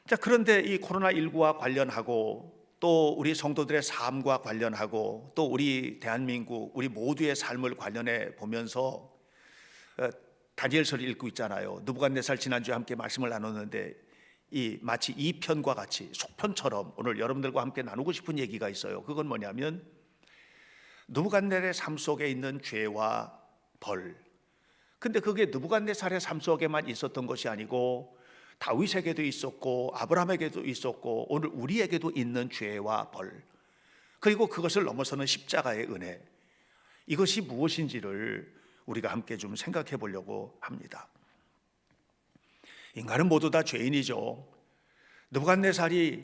자, 그런데 이 코로나19와 관련하고 또 우리 성도들의 삶과 관련하고 또 우리 대한민국 우리 모두의 삶을 관련해 보면서 다니엘서를 읽고 있잖아요. 느부갓네살 지난주에 함께 말씀을 나눴는데 이 마치 2편과 같이 속편처럼 오늘 여러분들과 함께 나누고 싶은 얘기가 있어요. 그건 뭐냐면 느부갓네살의 삶 속에 있는 죄와 벌. 근데 그게 느부갓네살의 삶 속에만 있었던 것이 아니고 다윗에게도 있었고 아브라함에게도 있었고 오늘 우리에게도 있는 죄와 벌, 그리고 그것을 넘어서는 십자가의 은혜, 이것이 무엇인지를 우리가 함께 좀 생각해 보려고 합니다. 인간은 모두 다 죄인이죠. 느부갓네살이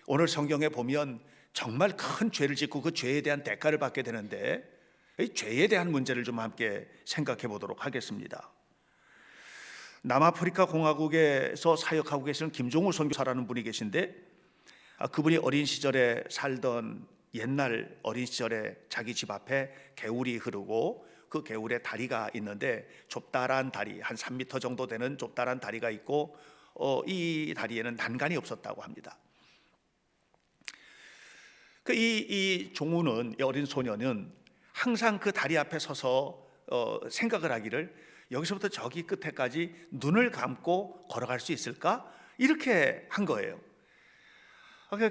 오늘 성경에 보면 정말 큰 죄를 짓고 그 죄에 대한 대가를 받게 되는데 이 죄에 대한 문제를 좀 함께 생각해 보도록 하겠습니다. 남아프리카 공화국에서 사역하고 계시는 김종우 선교사라는 분이 계신데 그분이 어린 시절에 살던 옛날 어린 시절에 자기 집 앞에 개울이 흐르고 그 개울에 다리가 있는데 좁다란 다리, 한 3m 정도 되는 좁다란 다리가 있고 이 다리에는 난간이 없었다고 합니다. 이 종우는, 이 어린 소녀는 항상 그 다리 앞에 서서 생각을 하기를 여기서부터 저기 끝에까지 눈을 감고 걸어갈 수 있을까? 이렇게 한 거예요.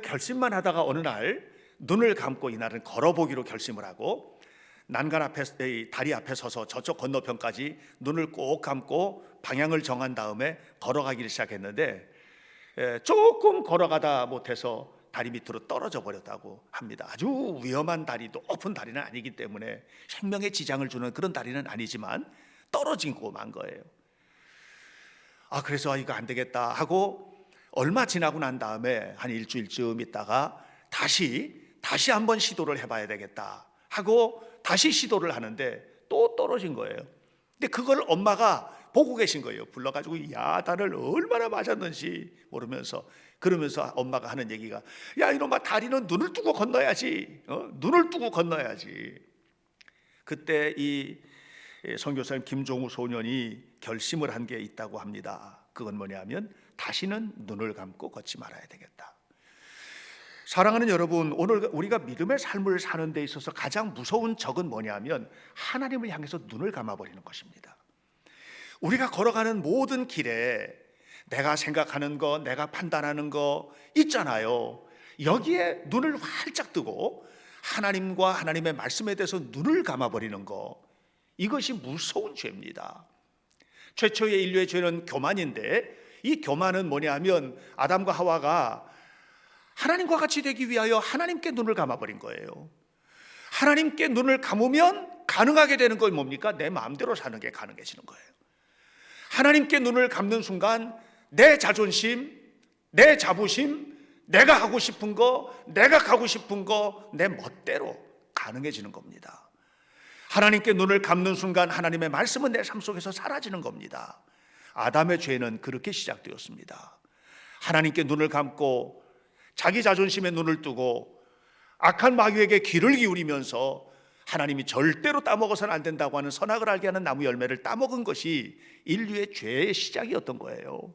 결심만 하다가 어느 날 눈을 감고 이날은 걸어보기로 결심을 하고 난간 앞에, 다리 앞에 서서 저쪽 건너편까지 눈을 꼭 감고 방향을 정한 다음에 걸어가기를 시작했는데 조금 걸어가다 못해서 다리 밑으로 떨어져 버렸다고 합니다. 아주 위험한 다리, 높은 다리는 아니기 때문에 생명에 지장을 주는 그런 다리는 아니지만 떨어지고 만 거예요. 그래서 이거 안 되겠다 하고 얼마 지나고 난 다음에 한 일주일쯤 있다가 다시 한번 시도를 해봐야 되겠다 하고 다시 시도를 하는데 또 떨어진 거예요. 근데 그걸 엄마가 보고 계신 거예요. 불러가지고 야단을 얼마나 맞았는지 모르면서, 그러면서 엄마가 하는 얘기가, 야 이놈아, 다리는 눈을 뜨고 건너야지. 눈을 뜨고 건너야지. 그때 이 선교사님 김종우 소년이 결심을 한 게 있다고 합니다. 그건 뭐냐면 다시는 눈을 감고 걷지 말아야 되겠다. 사랑하는 여러분, 오늘 우리가 믿음의 삶을 사는 데 있어서 가장 무서운 적은 뭐냐면 하나님을 향해서 눈을 감아버리는 것입니다. 우리가 걸어가는 모든 길에 내가 생각하는 거, 내가 판단하는 거 있잖아요. 여기에 눈을 활짝 뜨고 하나님과 하나님의 말씀에 대해서 눈을 감아버리는 거, 이것이 무서운 죄입니다. 최초의 인류의 죄는 교만인데 이 교만은 뭐냐 하면 아담과 하와가 하나님과 같이 되기 위하여 하나님께 눈을 감아버린 거예요. 하나님께 눈을 감으면 가능하게 되는 건 뭡니까? 내 마음대로 사는 게 가능해지는 거예요. 하나님께 눈을 감는 순간 내 자존심, 내 자부심, 내가 하고 싶은 거, 내가 가고 싶은 거 내 멋대로 가능해지는 겁니다. 하나님께 눈을 감는 순간 하나님의 말씀은 내 삶 속에서 사라지는 겁니다. 아담의 죄는 그렇게 시작되었습니다. 하나님께 눈을 감고 자기 자존심에 눈을 뜨고 악한 마귀에게 귀를 기울이면서 하나님이 절대로 따먹어서는 안 된다고 하는 선악을 알게 하는 나무 열매를 따먹은 것이 인류의 죄의 시작이었던 거예요.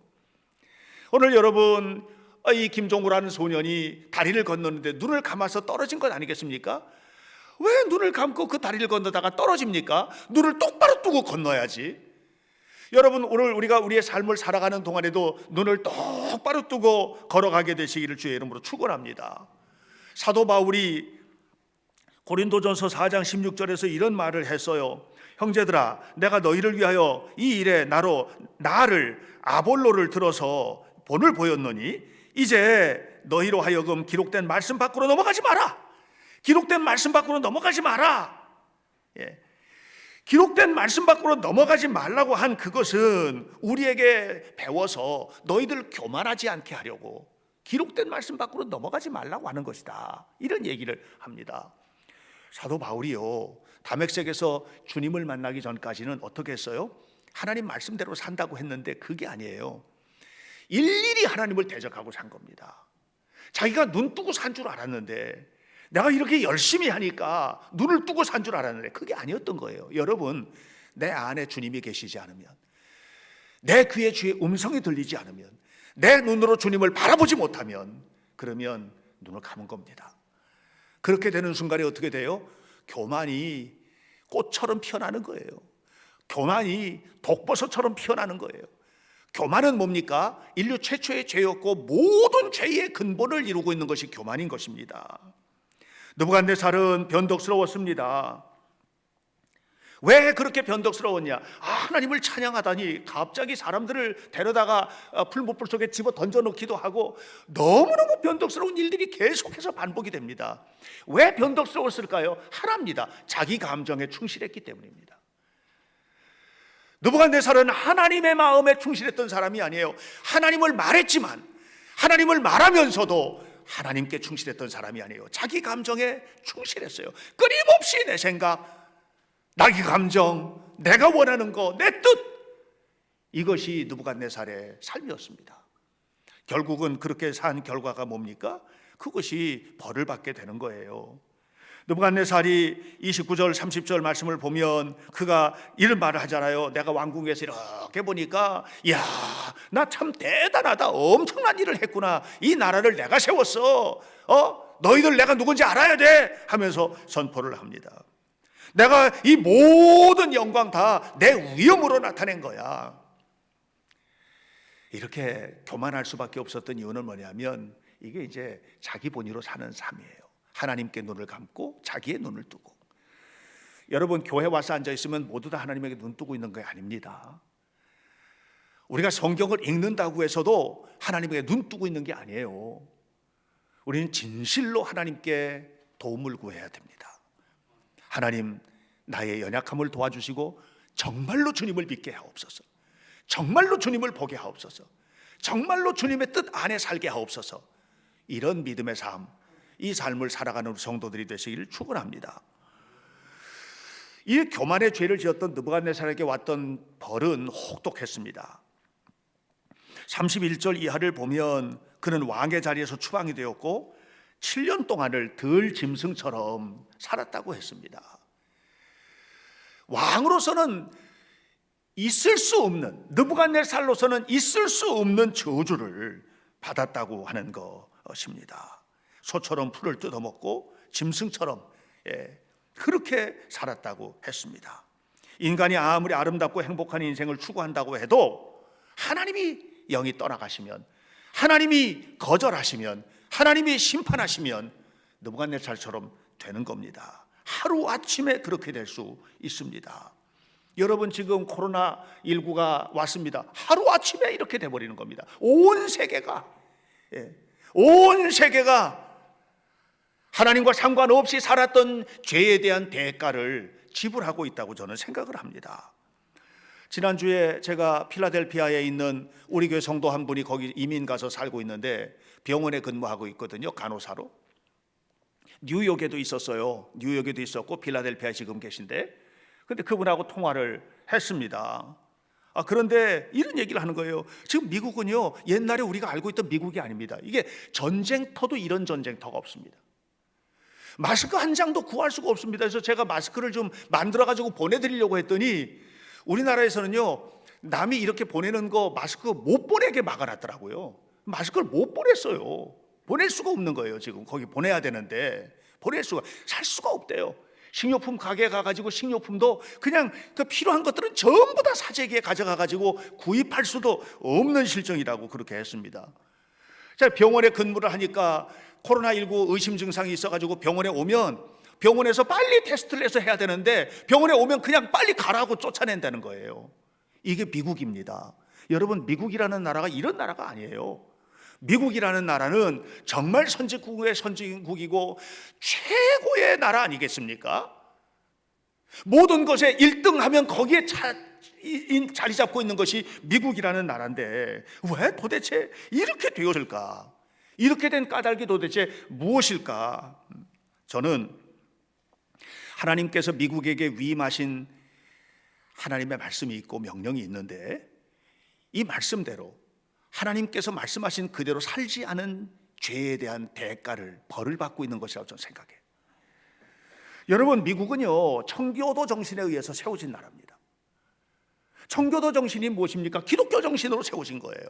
오늘 여러분, 이 김종우라는 소년이 다리를 건너는데 눈을 감아서 떨어진 것 아니겠습니까? 왜 눈을 감고 그 다리를 건너다가 떨어집니까? 눈을 똑바로 뜨고 건너야지. 여러분, 오늘 우리가 우리의 삶을 살아가는 동안에도 눈을 똑바로 뜨고 걸어가게 되시기를 주의 이름으로 축원합니다. 사도 바울이 고린도전서 4장 16절에서 이런 말을 했어요. 형제들아, 내가 너희를 위하여 이 일에 나를 아볼로를 들어서 본을 보였노니 이제 너희로 하여금 기록된 말씀 밖으로 넘어가지 마라. 기록된 말씀 밖으로 넘어가지 마라. 기록된 말씀 밖으로 넘어가지 말라고 한 그것은 우리에게 배워서 너희들 교만하지 않게 하려고 기록된 말씀 밖으로 넘어가지 말라고 하는 것이다, 이런 얘기를 합니다. 사도 바울이요, 다메섹에서 주님을 만나기 전까지는 어떻게 했어요? 하나님 말씀대로 산다고 했는데 그게 아니에요. 일일이 하나님을 대적하고 산 겁니다. 자기가 눈 뜨고 산 줄 알았는데, 내가 이렇게 열심히 하니까 눈을 뜨고 산 줄 알았는데 그게 아니었던 거예요. 여러분, 내 안에 주님이 계시지 않으면, 내 귀에 주의 음성이 들리지 않으면, 내 눈으로 주님을 바라보지 못하면 그러면 눈을 감은 겁니다. 그렇게 되는 순간에 어떻게 돼요? 교만이 꽃처럼 피어나는 거예요. 교만이 독버섯처럼 피어나는 거예요. 교만은 뭡니까? 인류 최초의 죄였고 모든 죄의 근본을 이루고 있는 것이 교만인 것입니다. 느부갓네살은 변덕스러웠습니다. 왜 그렇게 변덕스러웠냐? 하나님을 찬양하다니 갑자기 사람들을 데려다가 풀무불 속에 집어 던져놓기도 하고 너무너무 변덕스러운 일들이 계속해서 반복이 됩니다. 왜 변덕스러웠을까요? 하나입니다. 자기 감정에 충실했기 때문입니다. 느부갓네살은 하나님의 마음에 충실했던 사람이 아니에요. 하나님을 말했지만 하나님을 말하면서도 하나님께 충실했던 사람이 아니에요. 자기 감정에 충실했어요. 끊임없이 내 생각, 자기 감정, 내가 원하는 거, 내 뜻, 이것이 느부갓네살의 삶이었습니다. 결국은 그렇게 산 결과가 뭡니까? 그것이 벌을 받게 되는 거예요. 느부갓네살이 29절 30절 말씀을 보면 그가 이런 말을 하잖아요. 내가 왕궁에서 이렇게 보니까 야, 나 참 대단하다. 엄청난 일을 했구나. 이 나라를 내가 세웠어. 너희들 내가 누군지 알아야 돼 하면서 선포를 합니다. 내가 이 모든 영광 다 내 위엄으로 나타낸 거야. 이렇게 교만할 수밖에 없었던 이유는 뭐냐면 이게 이제 자기 본위로 사는 삶이에요. 하나님께 눈을 감고 자기의 눈을 뜨고. 여러분, 교회 와서 앉아 있으면 모두 다 하나님에게 눈 뜨고 있는 게 아닙니다. 우리가 성경을 읽는다고 해서도 하나님에게 눈 뜨고 있는 게 아니에요. 우리는 진실로 하나님께 도움을 구해야 됩니다. 하나님, 나의 연약함을 도와주시고 정말로 주님을 믿게 하옵소서. 정말로 주님을 보게 하옵소서. 정말로 주님의 뜻 안에 살게 하옵소서. 이런 믿음의 삶, 이 삶을 살아가는 성도들이 되시기를 축원합니다. 이 교만의 죄를 지었던 느부갓네살에게 왔던 벌은 혹독했습니다. 31절 이하를 보면 그는 왕의 자리에서 추방이 되었고 7년 동안을 들 짐승처럼 살았다고 했습니다. 왕으로서는 있을 수 없는, 느부갓네살로서는 있을 수 없는 저주를 받았다고 하는 것입니다. 소처럼 풀을 뜯어먹고 짐승처럼 그렇게 살았다고 했습니다. 인간이 아무리 아름답고 행복한 인생을 추구한다고 해도 하나님이 영이 떠나가시면, 하나님이 거절하시면, 하나님이 심판하시면 느부갓네살처럼 되는 겁니다. 하루아침에 그렇게 될 수 있습니다. 여러분, 지금 코로나19가 왔습니다. 하루아침에 이렇게 돼버리는 겁니다. 온 세계가 하나님과 상관없이 살았던 죄에 대한 대가를 지불하고 있다고 저는 생각을 합니다. 지난주에 제가 필라델피아에 있는 우리 교회 성도 한 분이 거기 이민 가서 살고 있는데 병원에 근무하고 있거든요. 간호사로. 뉴욕에도 있었어요. 뉴욕에도 있었고 필라델피아에 지금 계신데, 근데 그분하고 통화를 했습니다. 그런데 이런 얘기를 하는 거예요. 지금 미국은요, 옛날에 우리가 알고 있던 미국이 아닙니다. 이게 전쟁터도 이런 전쟁터가 없습니다. 마스크 한 장도 구할 수가 없습니다. 그래서 제가 마스크를 좀 만들어가지고 보내드리려고 했더니 우리나라에서는요, 남이 이렇게 보내는 거 마스크 못 보내게 막아놨더라고요. 마스크를 못 보냈어요. 보낼 수가 없는 거예요. 지금 거기 보내야 되는데 살 수가 없대요. 식료품 가게에 가가지고 식료품도 그냥 그 필요한 것들은 전부 다 사재기에 가져가가지고 구입할 수도 없는 실정이라고 그렇게 했습니다. 제가 병원에 근무를 하니까 코로나19 의심 증상이 있어가지고 병원에 오면 병원에서 빨리 테스트를 해서 해야 되는데 병원에 오면 그냥 빨리 가라고 쫓아낸다는 거예요. 이게 미국입니다. 여러분, 미국이라는 나라가 이런 나라가 아니에요. 미국이라는 나라는 정말 선진국의 선진국이고 최고의 나라 아니겠습니까? 모든 것에 1등하면 거기에 자리 잡고 있는 것이 미국이라는 나라인데 왜 도대체 이렇게 되었을까? 이렇게 된 까닭이 도대체 무엇일까? 저는 하나님께서 미국에게 위임하신 하나님의 말씀이 있고 명령이 있는데 이 말씀대로 하나님께서 말씀하신 그대로 살지 않은 죄에 대한 대가를, 벌을 받고 있는 것이라고 저는 생각해요. 여러분, 미국은요, 청교도 정신에 의해서 세워진 나라입니다. 청교도 정신이 무엇입니까? 기독교 정신으로 세워진 거예요.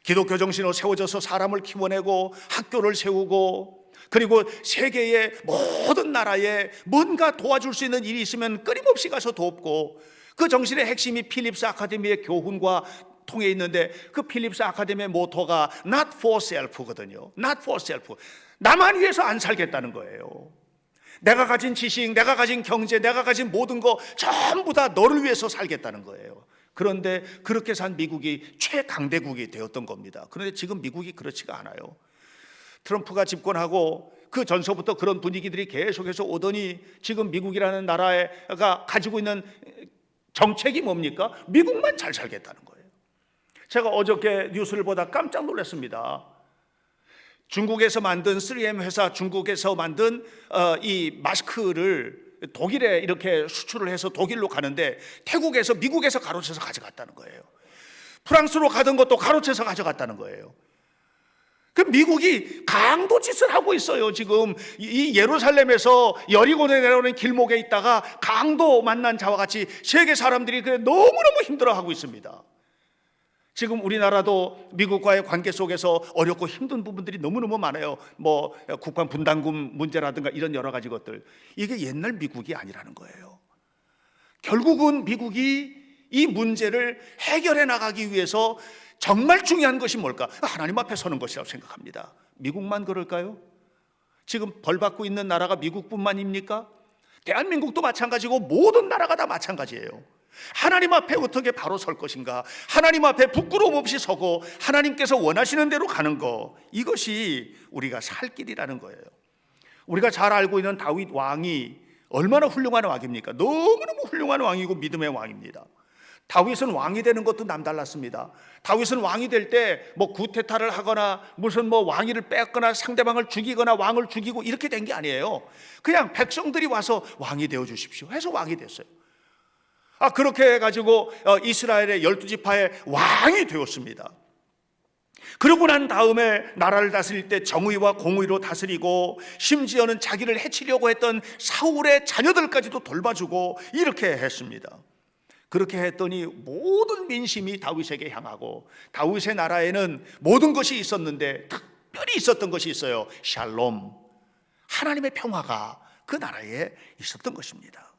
기독교 정신으로 세워져서 사람을 키워내고 학교를 세우고, 그리고 세계의 모든 나라에 뭔가 도와줄 수 있는 일이 있으면 끊임없이 가서 돕고, 그 정신의 핵심이 필립스 아카데미의 교훈과 통해 있는데, 그 필립스 아카데미의 모토가 Not for self거든요. Not for self. 나만 위해서 안 살겠다는 거예요. 내가 가진 지식, 내가 가진 경제, 내가 가진 모든 거 전부 다 너를 위해서 살겠다는 거예요. 그런데 그렇게 산 미국이 최강대국이 되었던 겁니다. 그런데 지금 미국이 그렇지가 않아요. 트럼프가 집권하고 그 전서부터 그런 분위기들이 계속해서 오더니, 지금 미국이라는 나라가 가지고 있는 정책이 뭡니까? 미국만 잘 살겠다는 거예요. 제가 어저께 뉴스를 보다 깜짝 놀랐습니다. 중국에서 만든 3M 회사, 중국에서 만든 이 마스크를 독일에 이렇게 수출을 해서 독일로 가는데, 태국에서 미국에서 가로채서 가져갔다는 거예요. 프랑스로 가던 것도 가로채서 가져갔다는 거예요. 그 미국이 강도짓을 하고 있어요. 지금 이 예루살렘에서 여리고에 내려오는 길목에 있다가 강도 만난 자와 같이 세계 사람들이 너무너무 힘들어하고 있습니다. 지금 우리나라도 미국과의 관계 속에서 어렵고 힘든 부분들이 너무너무 많아요. 뭐 국방 분담금 문제라든가 이런 여러 가지 것들. 이게 옛날 미국이 아니라는 거예요. 결국은 미국이 이 문제를 해결해 나가기 위해서 정말 중요한 것이 뭘까? 하나님 앞에 서는 것이라고 생각합니다. 미국만 그럴까요? 지금 벌 받고 있는 나라가 미국뿐만입니까? 대한민국도 마찬가지고 모든 나라가 다 마찬가지예요. 하나님 앞에 어떻게 바로 설 것인가, 하나님 앞에 부끄러움 없이 서고 하나님께서 원하시는 대로 가는 거, 이것이 우리가 살 길이라는 거예요. 우리가 잘 알고 있는 다윗 왕이 얼마나 훌륭한 왕입니까? 너무너무 훌륭한 왕이고 믿음의 왕입니다. 다윗은 왕이 되는 것도 남달랐습니다. 다윗은 왕이 될 때 뭐 구테타를 하거나 무슨 뭐 왕위를 뺏거나 상대방을 죽이거나 왕을 죽이고 이렇게 된 게 아니에요. 그냥 백성들이 와서 왕이 되어 주십시오 해서 왕이 됐어요. 그렇게 해가지고 이스라엘의 12지파의 왕이 되었습니다. 그러고 난 다음에 나라를 다스릴 때 정의와 공의로 다스리고, 심지어는 자기를 해치려고 했던 사울의 자녀들까지도 돌봐주고 이렇게 했습니다. 그렇게 했더니 모든 민심이 다윗에게 향하고, 다윗의 나라에는 모든 것이 있었는데 특별히 있었던 것이 있어요. 샬롬, 하나님의 평화가 그 나라에 있었던 것입니다.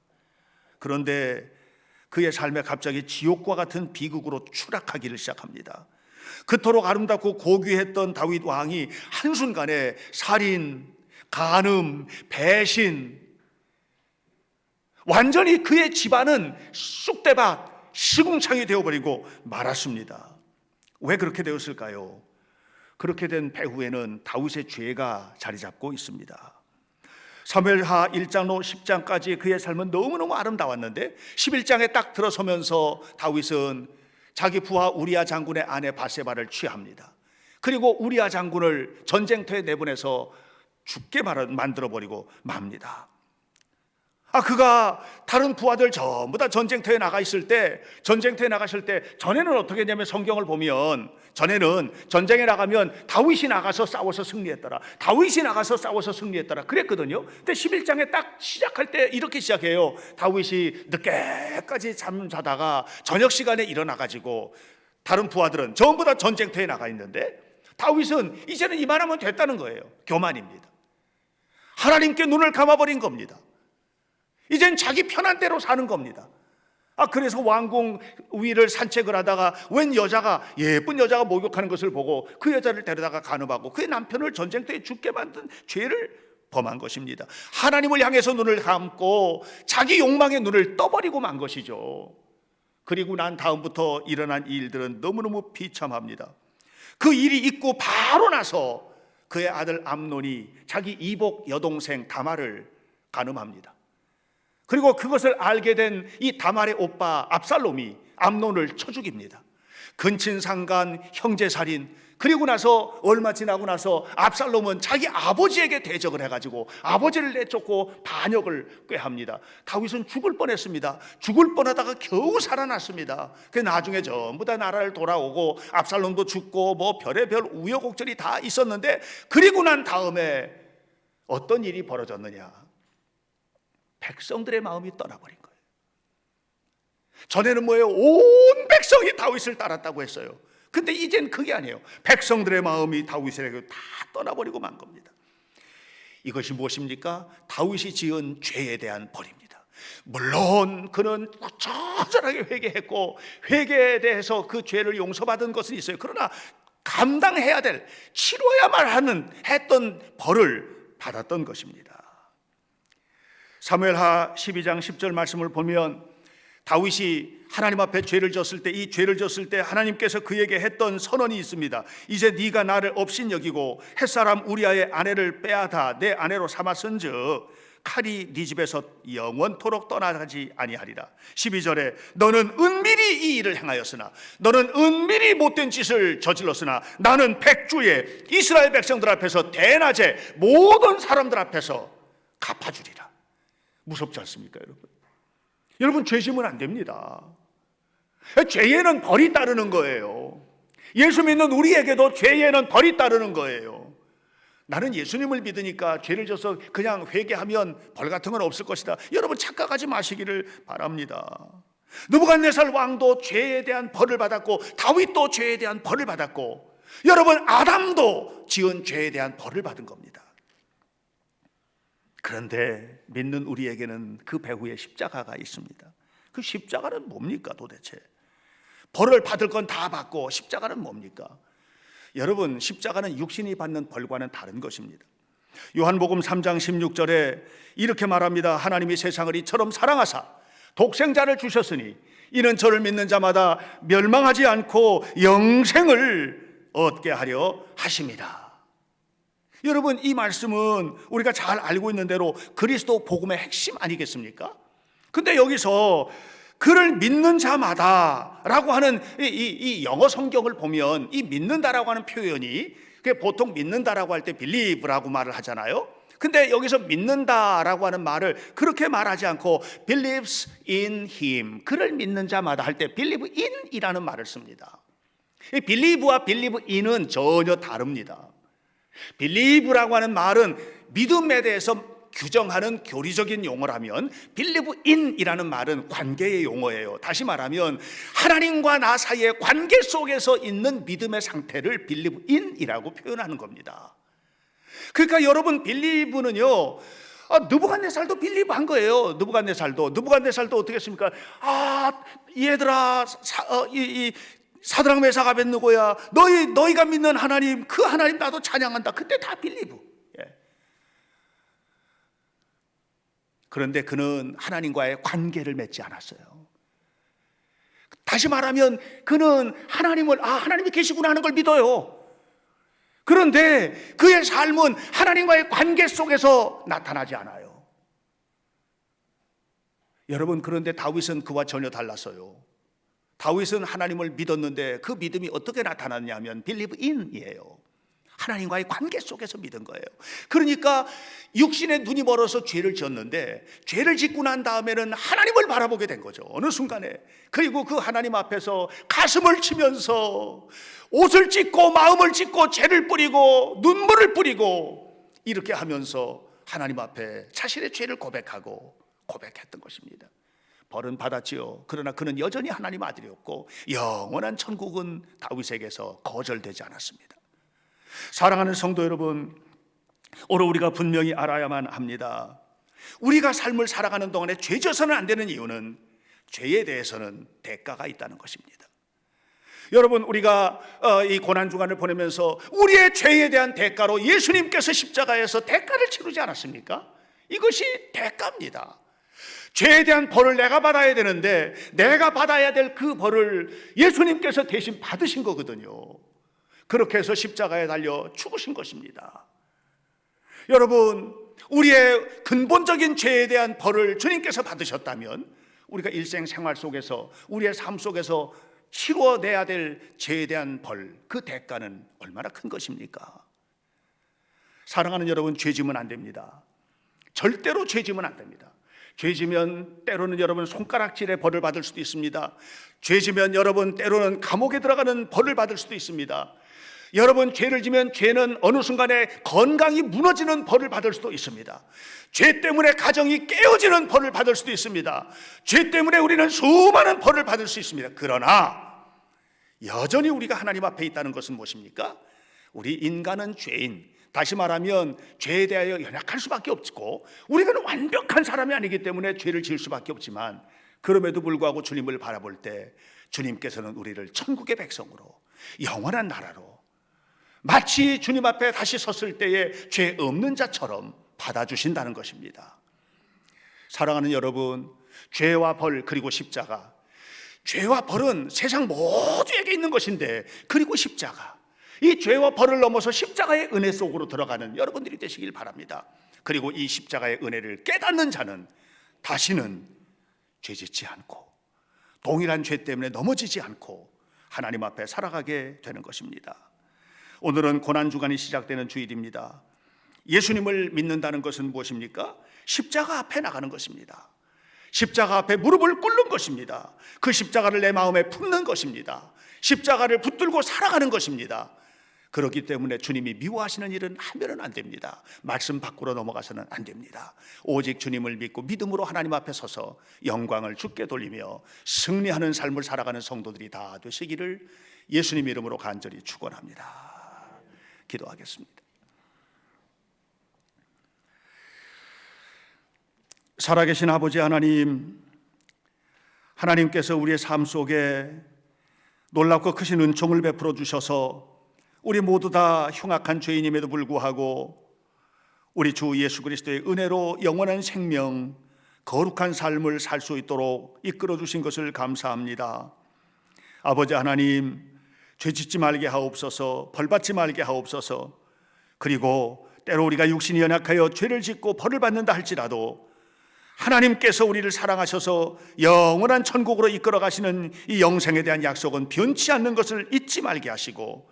그런데 그의 삶에 갑자기 지옥과 같은 비극으로 추락하기를 시작합니다. 그토록 아름답고 고귀했던 다윗 왕이 한순간에 살인, 간음, 배신, 완전히 그의 집안은 쑥대밭, 시궁창이 되어버리고 말았습니다. 왜 그렇게 되었을까요? 그렇게 된 배후에는 다윗의 죄가 자리 잡고 있습니다. 사무엘하 1장로 10장까지 그의 삶은 너무너무 아름다웠는데, 11장에 딱 들어서면서 다윗은 자기 부하 우리아 장군의 아내 바세바를 취합니다. 그리고 우리아 장군을 전쟁터에 내보내서 죽게 만들어버리고 맙니다. 그가 다른 부하들 전부 다 전쟁터에 나가셨을 때, 전에는 어떻게 했냐면, 성경을 보면 전에는 전쟁에 나가면 다윗이 나가서 싸워서 승리했더라, 다윗이 나가서 싸워서 승리했더라 그랬거든요. 근데 11장에 딱 시작할 때 이렇게 시작해요. 다윗이 늦게까지 잠자다가 저녁 시간에 일어나가지고, 다른 부하들은 전부 다 전쟁터에 나가 있는데 다윗은 이제는 이만하면 됐다는 거예요. 교만입니다. 하나님께 눈을 감아버린 겁니다. 이젠 자기 편한 대로 사는 겁니다. 그래서 왕궁 위를 산책을 하다가 웬 여자가, 예쁜 여자가 목욕하는 것을 보고 그 여자를 데려다가 간음하고 그의 남편을 전쟁터에 죽게 만든 죄를 범한 것입니다. 하나님을 향해서 눈을 감고 자기 욕망의 눈을 떠버리고 만 것이죠. 그리고 난 다음부터 일어난 일들은 너무너무 비참합니다. 그 일이 있고 바로 나서 그의 아들 암논이 자기 이복 여동생 다말을 간음합니다. 그리고 그것을 알게 된 이 다말의 오빠 압살롬이 암논을 쳐 죽입니다. 근친상간, 형제살인. 그리고 나서 얼마 지나고 나서 압살롬은 자기 아버지에게 대적을 해가지고 아버지를 내쫓고 반역을 꾀합니다. 다윗은 죽을 뻔했습니다. 죽을 뻔하다가 겨우 살아났습니다. 그 나중에 전부 다 나라를 돌아오고 압살롬도 죽고 뭐 별의별 우여곡절이 다 있었는데, 그리고 난 다음에 어떤 일이 벌어졌느냐? 백성들의 마음이 떠나버린 거예요. 전에는 뭐예요? 온 백성이 다윗을 따랐다고 했어요. 근데 이젠 그게 아니에요. 백성들의 마음이 다윗에게 다 떠나버리고 만 겁니다. 이것이 무엇입니까? 다윗이 지은 죄에 대한 벌입니다. 물론 그는 처절하게 회개했고 회개에 대해서 그 죄를 용서받은 것은 있어요. 그러나 감당해야 될, 치러야만 했던 벌을 받았던 것입니다. 사무엘하 12장 10절 말씀을 보면 다윗이 하나님 앞에 죄를 졌을 때, 이 죄를 졌을 때 하나님께서 그에게 했던 선언이 있습니다. 이제 네가 나를 업신여기고 햇사람 우리아의 아내를 빼앗아 내 아내로 삼았은즉 칼이 네 집에서 영원토록 떠나가지 아니하리라. 12절에 너는 은밀히 이 일을 행하였으나, 너는 은밀히 못된 짓을 저질렀으나 나는 백주에 이스라엘 백성들 앞에서 대낮에 모든 사람들 앞에서 갚아주리라. 무섭지 않습니까, 여러분? 여러분, 죄 지으면 안 됩니다. 죄에는 벌이 따르는 거예요. 예수 믿는 우리에게도 죄에는 벌이 따르는 거예요. 나는 예수님을 믿으니까 죄를 져서 그냥 회개하면 벌 같은 건 없을 것이다. 여러분, 착각하지 마시기를 바랍니다. 느부갓네살 왕도 죄에 대한 벌을 받았고 다윗도 죄에 대한 벌을 받았고 여러분, 아담도 지은 죄에 대한 벌을 받은 겁니다. 그런데 믿는 우리에게는 그 배후에 십자가가 있습니다. 그 십자가는 뭡니까 도대체? 벌을 받을 건 다 받고 십자가는 뭡니까? 여러분, 십자가는 육신이 받는 벌과는 다른 것입니다. 요한복음 3장 16절에 이렇게 말합니다. 하나님이 세상을 이처럼 사랑하사 독생자를 주셨으니 이는 저를 믿는 자마다 멸망하지 않고 영생을 얻게 하려 하심이라. 여러분, 이 말씀은 우리가 잘 알고 있는 대로 그리스도 복음의 핵심 아니겠습니까? 근데 여기서 그를 믿는 자마다 라고 하는 이 영어 성경을 보면 이 믿는다라고 하는 표현이 보통 믿는다라고 할 때 believe라고 말을 하잖아요. 근데 여기서 믿는다라고 하는 말을 그렇게 말하지 않고 believes in him, 그를 믿는 자마다 할 때 believe in 이라는 말을 씁니다. 이 believe와 believe in은 전혀 다릅니다. believe라고 하는 말은 믿음에 대해서 규정하는 교리적인 용어라면 believe in 이라는 말은 관계의 용어예요. 다시 말하면 하나님과 나 사이의 관계 속에서 있는 믿음의 상태를 believe in 이라고 표현하는 겁니다. 그러니까 여러분, believe는요, 느부갓네살도 believe 한 거예요. 느부갓네살도 어떻게 했습니까? 얘들아, 사드락 메삭 아벳느고야, 너희가 믿는 하나님, 그 하나님 나도 찬양한다. 그때 다 believe. 그런데 그는 하나님과의 관계를 맺지 않았어요. 다시 말하면 그는 하나님이 계시구나 하는 걸 믿어요. 그런데 그의 삶은 하나님과의 관계 속에서 나타나지 않아요. 여러분, 그런데 다윗은 그와 전혀 달랐어요. 다윗은 하나님을 믿었는데 그 믿음이 어떻게 나타났냐면 believe in이에요. 하나님과의 관계 속에서 믿은 거예요. 그러니까 육신의 눈이 멀어서 죄를 지었는데 죄를 짓고 난 다음에는 하나님을 바라보게 된 거죠. 어느 순간에. 그리고 그 하나님 앞에서 가슴을 치면서 옷을 찢고 마음을 찢고 죄를 뿌리고 눈물을 뿌리고 이렇게 하면서 하나님 앞에 자신의 죄를 고백했던 것입니다. 벌은 받았지요. 그러나 그는 여전히 하나님 아들이었고 영원한 천국은 다윗에게서 거절되지 않았습니다. 사랑하는 성도 여러분, 오늘 우리가 분명히 알아야만 합니다. 우리가 삶을 살아가는 동안에 죄 져서는 안 되는 이유는 죄에 대해서는 대가가 있다는 것입니다. 여러분, 우리가 이 고난주간을 보내면서 우리의 죄에 대한 대가로 예수님께서 십자가에서 대가를 치르지 않았습니까? 이것이 대가입니다. 죄에 대한 벌을 내가 받아야 되는데 내가 받아야 될 그 벌을 예수님께서 대신 받으신 거거든요. 그렇게 해서 십자가에 달려 죽으신 것입니다. 여러분, 우리의 근본적인 죄에 대한 벌을 주님께서 받으셨다면 우리가 일생생활 속에서 우리의 삶 속에서 치러내야 될 죄에 대한 벌, 그 대가는 얼마나 큰 것입니까? 사랑하는 여러분, 죄 지으면 안 됩니다. 절대로 죄 지으면 안 됩니다. 죄 지면 때로는 여러분 손가락질의 벌을 받을 수도 있습니다. 죄 지면 여러분 때로는 감옥에 들어가는 벌을 받을 수도 있습니다. 여러분, 죄를 지면 죄는 어느 순간에 건강이 무너지는 벌을 받을 수도 있습니다. 죄 때문에 가정이 깨어지는 벌을 받을 수도 있습니다. 죄 때문에 우리는 수많은 벌을 받을 수 있습니다. 그러나 여전히 우리가 하나님 앞에 있다는 것은 무엇입니까? 우리 인간은 죄인, 다시 말하면 죄에 대하여 연약할 수밖에 없고 우리는 완벽한 사람이 아니기 때문에 죄를 지을 수밖에 없지만, 그럼에도 불구하고 주님을 바라볼 때 주님께서는 우리를 천국의 백성으로, 영원한 나라로, 마치 주님 앞에 다시 섰을 때에 죄 없는 자처럼 받아주신다는 것입니다. 사랑하는 여러분, 죄와 벌 그리고 십자가, 죄와 벌은 세상 모두에게 있는 것인데, 그리고 십자가, 이 죄와 벌을 넘어서 십자가의 은혜 속으로 들어가는 여러분들이 되시길 바랍니다. 그리고 이 십자가의 은혜를 깨닫는 자는 다시는 죄짓지 않고, 동일한 죄 때문에 넘어지지 않고 하나님 앞에 살아가게 되는 것입니다. 오늘은 고난주간이 시작되는 주일입니다. 예수님을 믿는다는 것은 무엇입니까? 십자가 앞에 나가는 것입니다. 십자가 앞에 무릎을 꿇는 것입니다. 그 십자가를 내 마음에 품는 것입니다. 십자가를 붙들고 살아가는 것입니다. 그렇기 때문에 주님이 미워하시는 일은 하면은 안 됩니다. 말씀 밖으로 넘어가서는 안 됩니다. 오직 주님을 믿고 믿음으로 하나님 앞에 서서 영광을 주께 돌리며 승리하는 삶을 살아가는 성도들이 다 되시기를 예수님 이름으로 간절히 축원합니다. 기도하겠습니다. 살아계신 아버지 하나님, 하나님께서 우리의 삶 속에 놀랍고 크신 은총을 베풀어 주셔서 우리 모두 다 흉악한 죄인임에도 불구하고 우리 주 예수 그리스도의 은혜로 영원한 생명, 거룩한 삶을 살 수 있도록 이끌어 주신 것을 감사합니다. 아버지 하나님, 죄짓지 말게 하옵소서, 벌받지 말게 하옵소서. 그리고 때로 우리가 육신이 연약하여 죄를 짓고 벌을 받는다 할지라도 하나님께서 우리를 사랑하셔서 영원한 천국으로 이끌어 가시는 이 영생에 대한 약속은 변치 않는 것을 잊지 말게 하시고,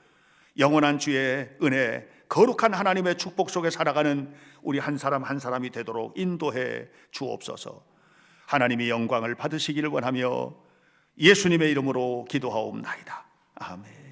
영원한 주의 은혜, 거룩한 하나님의 축복 속에 살아가는 우리 한 사람 한 사람이 되도록 인도해 주옵소서. 하나님이 영광을 받으시기를 원하며 예수님의 이름으로 기도하옵나이다. 아멘.